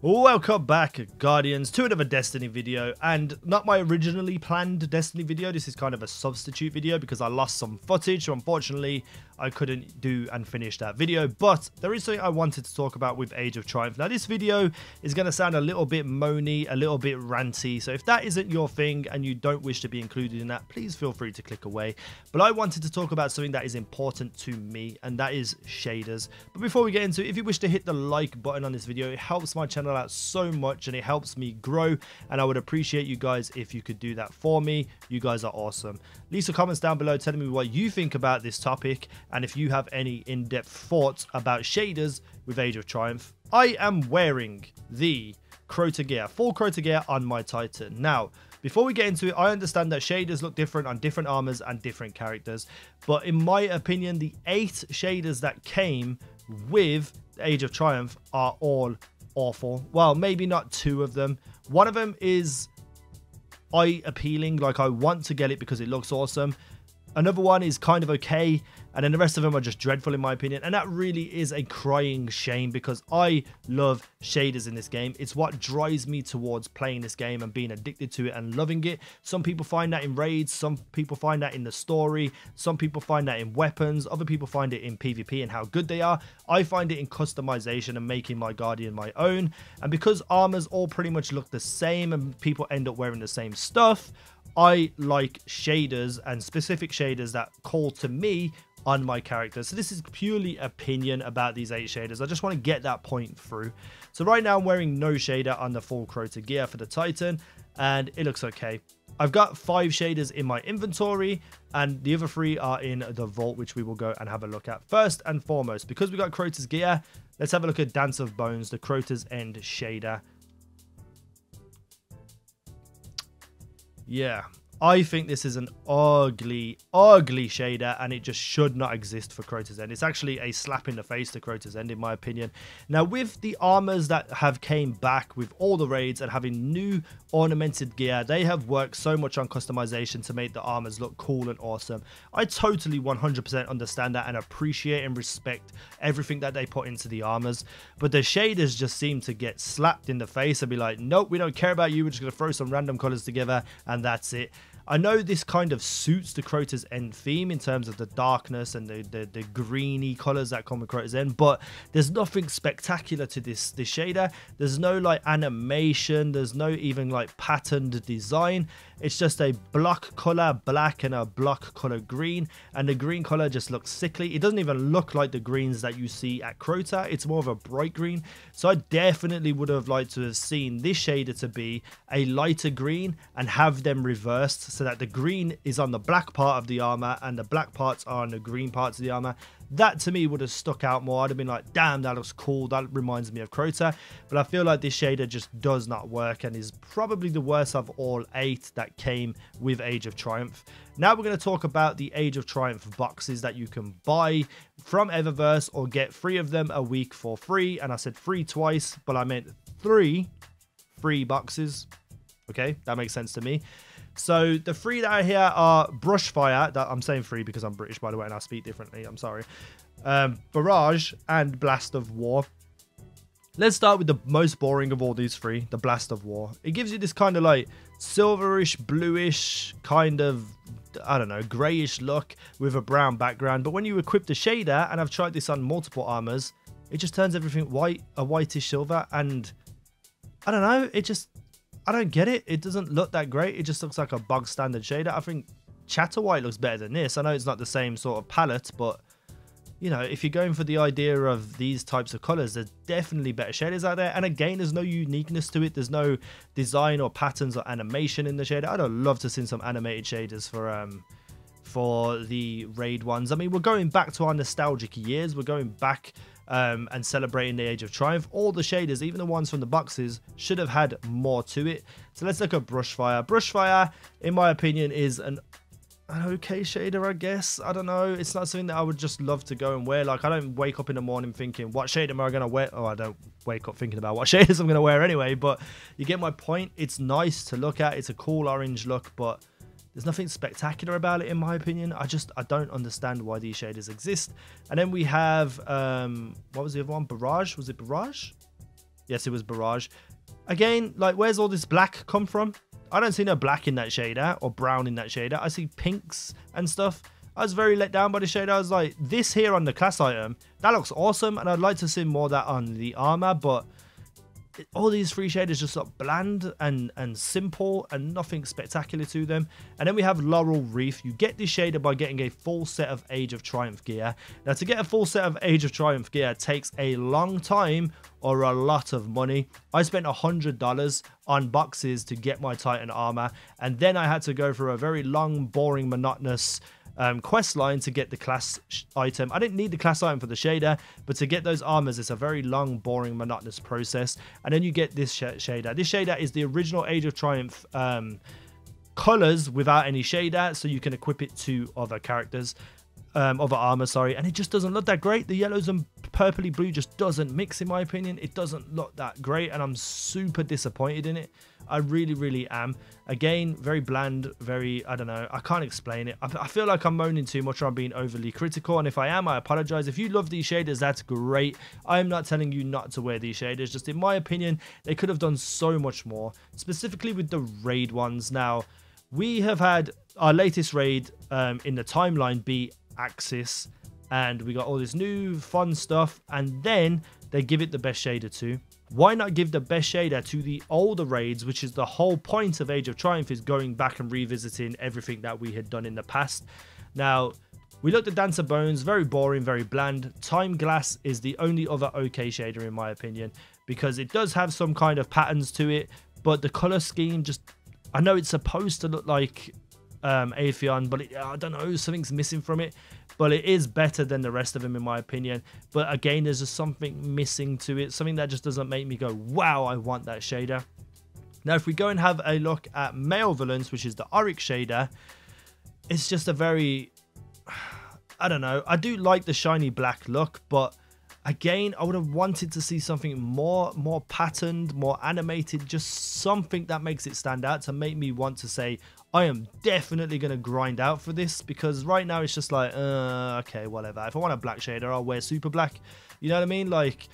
Welcome back, Guardians, to another Destiny video, and not my originally planned Destiny video. This is kind of a substitute video because I lost some footage, so unfortunately I couldn't do and finish that video. But there is something I wanted to talk about with Age of Triumph. Now, this video is going to sound a little bit moany, a little bit ranty, so if that isn't your thing and you don't wish to be included in that, please feel free to click away. But I wanted to talk about something that is important to me, and that is shaders. But before we get into it, if you wish to hit the like button on this video, it helps my channel out so much and it helps me grow, and I would appreciate you guys if you could do that for me. You guys are awesome. Leave some comments down below telling me what you think about this topic, and if you have any in-depth thoughts about shaders with Age of Triumph. I am wearing the Crota gear, full Crota gear on my Titan. Now, before we get into it, I understand that shaders look different on different armors and different characters, but in my opinion, the 8 shaders that came with Age of Triumph are all awful. Well, maybe not 2 of them. One of them is eye appealing, like I want to get it because it looks awesome. Another one is kind of okay, and then the rest of them are just dreadful in my opinion, and that really is a crying shame because I love shaders in this game. It's what drives me towards playing this game and being addicted to it and loving it. Some people find that in raids, some people find that in the story, some people find that in weapons, other people find it in PvP and how good they are. I find it in customization and making my Guardian my own, and because armors all pretty much look the same and people end up wearing the same stuff, I like shaders and specific shaders that call to me on my character. So this is purely opinion about these 8 shaders. I just want to get that point through. So right now I'm wearing no shader on the full Crota gear for the Titan, and it looks okay. I've got 5 shaders in my inventory, and the other 3 are in the vault, which we will go and have a look at. First and foremost, because we got Crota's gear, let's have a look at Dance of Bones, the Crota's End shader. Yeah, I think this is an ugly shader, and it just should not exist for Crota's End. It's actually a slap in the face to Crota's End, in my opinion. Now, with the armors that have came back with all the raids and having new ornamented gear, they have worked so much on customization to make the armors look cool and awesome. I totally 100% understand that and appreciate and respect everything that they put into the armors, but the shaders just seem to get slapped in the face and be like, nope, we don't care about you, we're just going to throw some random colors together and that's it. I know this kind of suits the Crota's End theme in terms of the darkness and the greeny colors that come with Crota's End, but there's nothing spectacular to this shader. There's no like animation, there's no even like patterned design. It's just a block color black and a block color green, and the green color just looks sickly. It doesn't even look like the greens that you see at Crota. It's more of a bright green. So I definitely would have liked to have seen this shader to be a lighter green and have them reversed so that the green is on the black part of the armor and the black parts are on the green parts of the armor. That to me would have stuck out more. I'd have been like, damn, that looks cool, that reminds me of Crota. But I feel like this shader just does not work and is probably the worst of all 8 that came with Age of Triumph. Now we're going to talk about the Age of Triumph boxes that you can buy from Eververse or get 3 of them a week for free. And I said free twice, but I meant 3 free boxes. Okay, that makes sense to me. So the 3 that are here are Brushfire, that I'm saying 3 because I'm British, by the way, and I speak differently, I'm sorry. Barrage and Blast of War. Let's start with the most boring of all these 3, the Blast of War. It gives you this kind of like silverish, bluish, kind of, I don't know, grayish look with a brown background. But when you equip the shader, and I've tried this on multiple armors, it just turns everything white, a whitish silver, and I don't know, it just, I don't get it. It doesn't look that great. It just looks like a bog standard shader. I think Chatterwhite looks better than this. I know it's not the same sort of palette, but you know, if you're going for the idea of these types of colors, there's definitely better shaders out there. And again, there's no uniqueness to it. There's no design or patterns or animation in the shader. I'd love to see some animated shaders for the raid ones. I mean, we're going back to our nostalgic years. We're going back and celebrating the Age of Triumph. All the shaders, even the ones from the boxes, should have had more to it. So let's look at Brushfire. Brushfire, in my opinion, is an okay shader, I guess. I don't know. It's not something that I would just love to go and wear. Like, I don't wake up in the morning thinking, what shade am I going to wear? Oh, I don't wake up thinking about what shaders I'm going to wear anyway. But you get my point. It's nice to look at. It's a cool orange look, but there's nothing spectacular about it, in my opinion. I don't understand why these shaders exist. And then we have, what was the other one? Barrage? Was it Barrage? Yes, it was Barrage. Again, like, where's all this black come from? I don't see no black in that shader or brown in that shader. I see pinks and stuff. I was very let down by the shader. I was like, this here on the class item, that looks awesome, and I'd like to see more of that on the armor, but all these free shaders just look bland and simple and nothing spectacular to them. And then we have Laurel Reef. You get this shader by getting a full set of Age of Triumph gear. Now, to get a full set of Age of Triumph gear takes a long time or a lot of money. I spent $100 on boxes to get my Titan armor, and then I had to go through a very long, boring, monotonous quest line to get the class item. I didn't need the class item for the shader, but to get those armors, it's a very long, boring, monotonous process. And then you get this shader. This shader is the original Age of Triumph colors without any shader, so you can equip it to other characters, other armor, sorry, and it just doesn't look that great. The yellows and purpley blue just doesn't mix, in my opinion. It doesn't look that great, and I'm super disappointed in it. I really am. Again, very bland, very, I don't know, I can't explain it. I feel like I'm moaning too much, or I'm being overly critical, and if I am, I apologize. If you love these shaders, that's great. I'm not telling you not to wear these shaders, just in my opinion, they could have done so much more, specifically with the raid ones. Now, we have had our latest raid in the timeline be Axis, and we got all this new fun stuff, and then they give it the best shader too. Why not give the best shader to the older raids, which is the whole point of Age of Triumph, is going back and revisiting everything that we had done in the past. Now, we looked at Dancer Bones, very boring, very bland. Time Glass is the only other okay shader in my opinion, because it does have some kind of patterns to it, but the color scheme just, I know it's supposed to look like Atheon, but I don't know, something's missing from it. But it is better than the rest of them in my opinion. But again, there's just something missing to it, something that just doesn't make me go, wow, I want that shader. Now, if we go and have a look at Malevolence, which is the Oryx shader, it's just a very, I don't know, I do like the shiny black look, but again, I would have wanted to see something more patterned, more animated, just something that makes it stand out to make me want to say, I am definitely going to grind out for this, because right now it's just like, okay, whatever. If I want a black shader, I'll wear super black. You know what I mean? Like,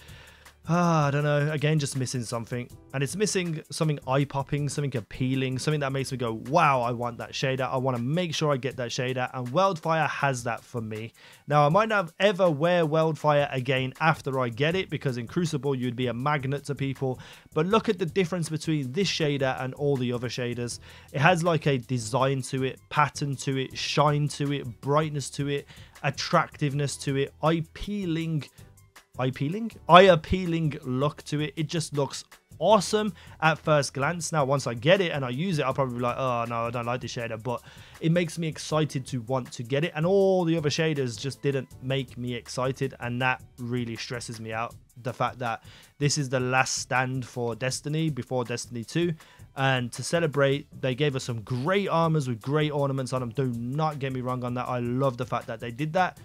I don't know. Again, just missing something. And it's missing something eye-popping, something appealing, something that makes me go, wow, I want that shader. I want to make sure I get that shader. And Wildfire has that for me. Now, I might not ever wear Wildfire again after I get it, because in Crucible, you'd be a magnet to people. But look at the difference between this shader and all the other shaders. It has like a design to it, pattern to it, shine to it, brightness to it, attractiveness to it, eye-appealing look to it. It just looks awesome at first glance. Now, once I get it and I use it, I'll probably be like, oh no, I don't like the shader, but it makes me excited to want to get it, and all the other shaders just didn't make me excited, and that really stresses me out. The fact that this is the last stand for Destiny before Destiny 2, and to celebrate, they gave us some great armors with great ornaments on them. Do not get me wrong on that. I love the fact that they did that,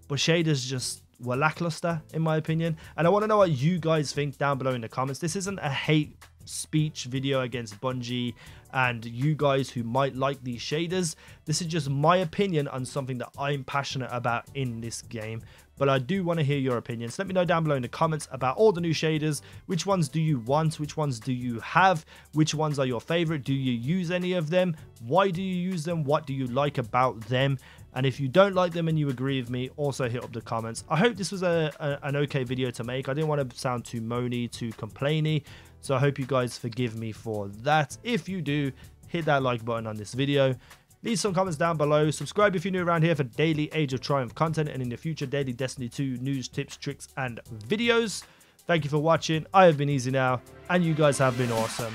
but shaders just were lackluster in my opinion. And I want to know what you guys think down below in the comments. This isn't a hate speech video against Bungie and you guys who might like these shaders. This is just my opinion on something that I'm passionate about in this game, but I do want to hear your opinions. Let me know down below in the comments about all the new shaders. Which ones do you want? Which ones do you have? Which ones are your favorite? Do you use any of them? Why do you use them? What do you like about them? And if you don't like them and you agree with me, also hit up the comments. I hope this was an okay video to make. I didn't want to sound too moany, too complainy, so I hope you guys forgive me for that. If you do, hit that like button on this video. Leave some comments down below. Subscribe if you're new around here for daily Age of Triumph content, and in the future, daily Destiny 2 news, tips, tricks, and videos. Thank you for watching. I have been easynow, and you guys have been awesome.